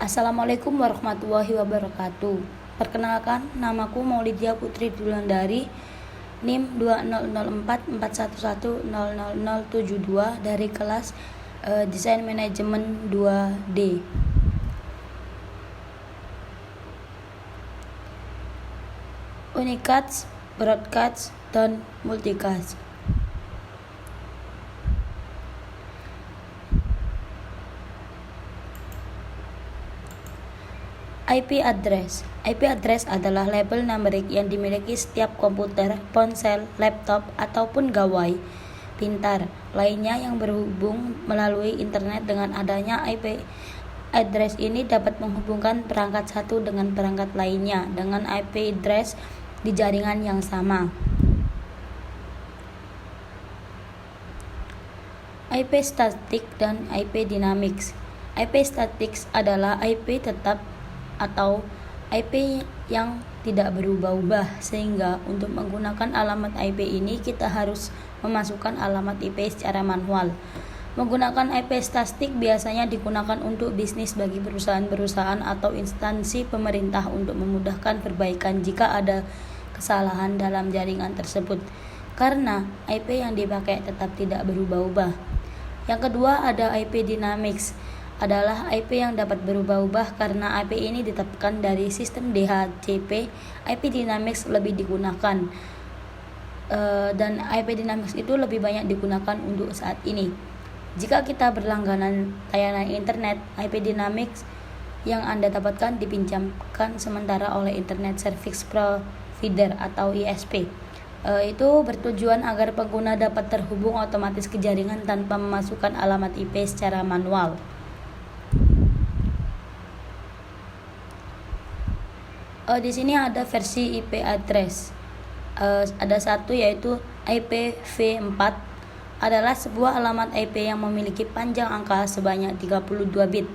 Assalamualaikum warahmatullahi wabarakatuh. Perkenalkan, namaku Maulidia Putri Dulandari, NIM 200441100072 dari kelas Desain Manajemen 2D. Unicast, broadcast, dan multicast. IP address. IP address adalah label numerik yang dimiliki setiap komputer, ponsel, laptop, ataupun gawai pintar lainnya yang berhubung melalui internet. Dengan adanya IP address ini dapat menghubungkan perangkat satu dengan perangkat lainnya dengan IP address di jaringan yang sama. IP static dan IP dynamics. IP static adalah IP tetap atau IP yang tidak berubah-ubah, sehingga untuk menggunakan alamat IP ini kita harus memasukkan alamat IP secara manual. Menggunakan IP statik biasanya digunakan untuk bisnis bagi perusahaan-perusahaan atau instansi pemerintah untuk memudahkan perbaikan jika ada kesalahan dalam jaringan tersebut, karena IP yang dipakai tetap tidak berubah-ubah. Yang kedua ada IP dynamics, adalah IP yang dapat berubah-ubah karena IP ini ditetapkan dari sistem DHCP. IP dynamics lebih digunakan dan IP dynamics itu lebih banyak digunakan untuk saat ini. Jika kita berlangganan tayangan internet, IP dynamics yang Anda dapatkan dipinjamkan sementara oleh Internet Service Provider atau ISP. Itu bertujuan agar pengguna dapat terhubung otomatis ke jaringan tanpa memasukkan alamat IP secara manual. Di sini ada versi IP address. Ada satu yaitu IPv4 adalah sebuah alamat IP yang memiliki panjang angka sebanyak 32 bit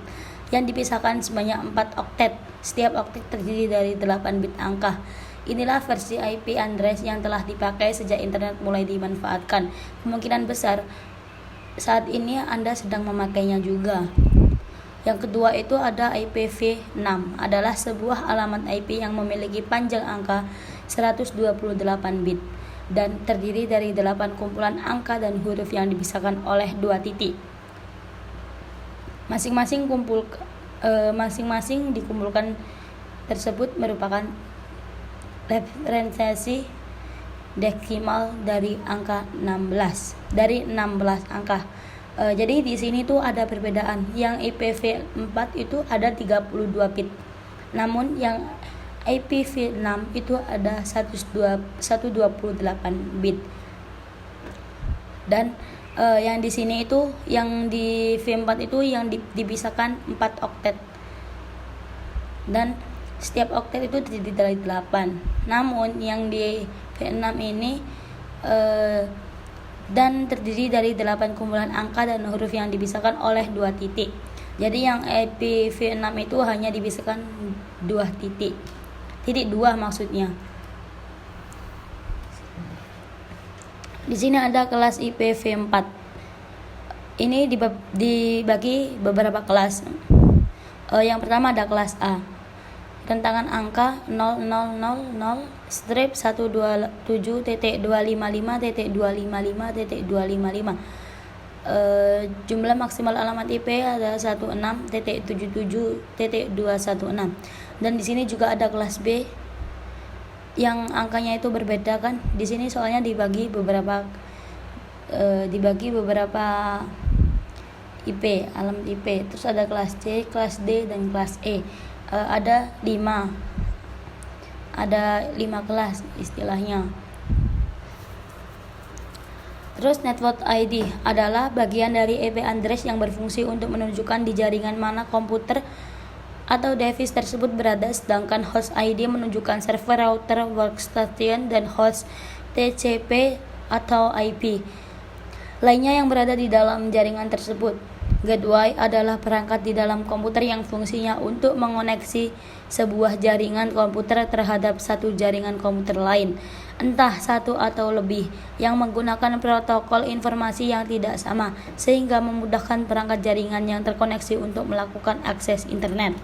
yang dipisahkan sebanyak 4 oktet. Setiap oktet terdiri dari 8 bit angka. Inilah versi IP address yang telah dipakai sejak internet mulai dimanfaatkan. Kemungkinan besar saat ini Anda sedang memakainya juga. Yang kedua itu ada IPv6, adalah sebuah alamat IP yang memiliki panjang angka 128 bit dan terdiri dari 8 kumpulan angka dan huruf yang dipisahkan oleh 2 titik. Masing-masing dikumpulkan tersebut merupakan representasi desimal dari angka 16 angka. Jadi di sini tuh ada perbedaan. Yang IPv4 itu ada 32 bit. Namun yang IPv6 itu ada 128 bit. Dan yang di sini itu yang di V4 itu yang dipisahkan 4 oktet. Dan setiap oktet itu terdiri dari 8. Namun yang di V6 ini dan terdiri dari 8 kumpulan angka dan huruf yang dipisahkan oleh 2 titik. Jadi yang IPv6 itu hanya dipisahkan 2 titik. Titik 2 maksudnya. Di sini ada kelas IPv4. Ini dibagi beberapa kelas. Yang pertama ada kelas A. Rentangan angka 0000.127.255.255.255. Jumlah maksimal alamat IP ada 16.77.216. Dan di sini juga ada kelas B yang angkanya itu berbeda kan. Di sini soalnya dibagi beberapa IP, alamat IP. Terus ada kelas C, kelas D, dan kelas E. Ada 5 kelas istilahnya. Terus network ID adalah bagian dari IP address yang berfungsi untuk menunjukkan di jaringan mana komputer atau device tersebut berada, sedangkan host ID menunjukkan server, router, workstation, dan host TCP atau IP lainnya yang berada di dalam jaringan tersebut. Gateway adalah perangkat di dalam komputer yang fungsinya untuk mengoneksi sebuah jaringan komputer terhadap satu jaringan komputer lain, entah satu atau lebih, yang menggunakan protokol informasi yang tidak sama, sehingga memudahkan perangkat jaringan yang terkoneksi untuk melakukan akses internet.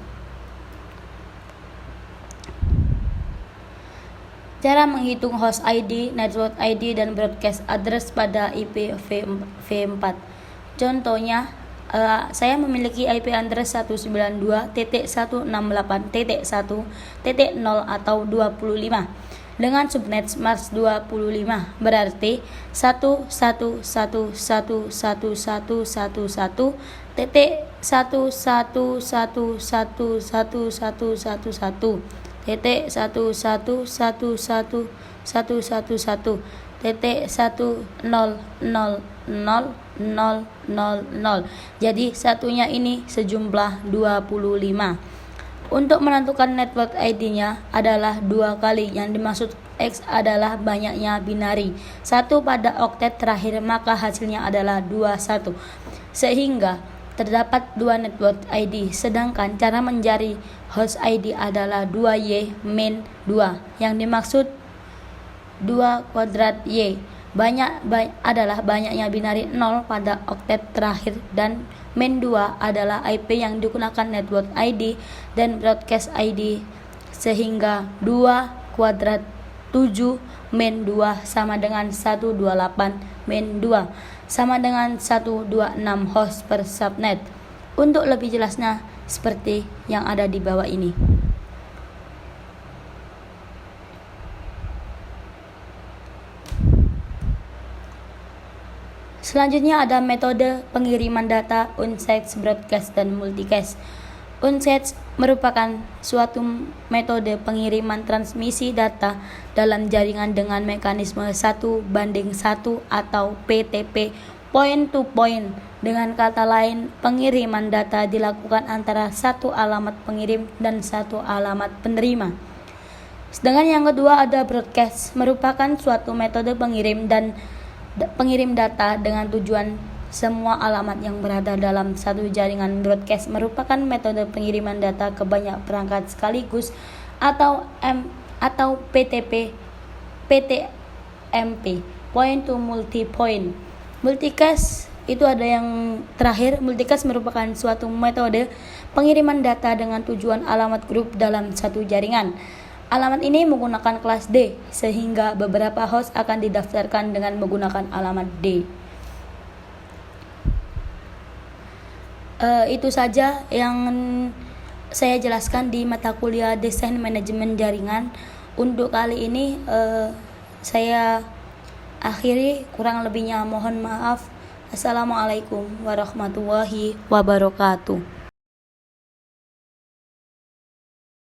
Cara menghitung host ID, network ID, dan broadcast address pada IPv4. Contohnya, saya memiliki IP address 192.168.1.0 atau 25 dengan subnet Mars 25, berarti 111.111.111.111.1.100.100.000. Jadi satunya ini sejumlah 25. Untuk menentukan network ID-nya adalah 2 kali, yang dimaksud X adalah banyaknya binari 1 pada oktet terakhir, maka hasilnya adalah 21. Sehingga terdapat 2 network ID, sedangkan cara mencari host ID adalah 2Y min 2, yang dimaksud 2 kuadrat Y adalah banyaknya binari 0 pada oktet terakhir, dan min 2 adalah IP yang digunakan network ID dan broadcast ID, sehingga 2 kuadrat 7 min 2 sama dengan 128 min 2 sama dengan 126 host per subnet. Untuk lebih jelasnya seperti yang ada di bawah ini. Selanjutnya ada metode pengiriman data uncast, broadcast, dan multicast. Uncast merupakan suatu metode pengiriman transmisi data dalam jaringan dengan mekanisme 1:1 atau PTP, point to point. Dengan kata lain, pengiriman data dilakukan antara satu alamat pengirim dan satu alamat penerima. Sedangkan yang kedua ada broadcast, merupakan suatu metode pengirim data dengan tujuan semua alamat yang berada dalam satu jaringan. Broadcast merupakan metode pengiriman data ke banyak perangkat sekaligus atau PTMP, point to multipoint. Multicast itu ada yang terakhir. Multicast merupakan suatu metode pengiriman data dengan tujuan alamat grup dalam satu jaringan. Alamat ini menggunakan kelas D, sehingga beberapa host akan didaftarkan dengan menggunakan alamat D. Itu saja yang saya jelaskan di mata kuliah Desain Manajemen Jaringan. Untuk kali ini saya akhiri, kurang lebihnya mohon maaf. Assalamualaikum warahmatullahi wabarakatuh.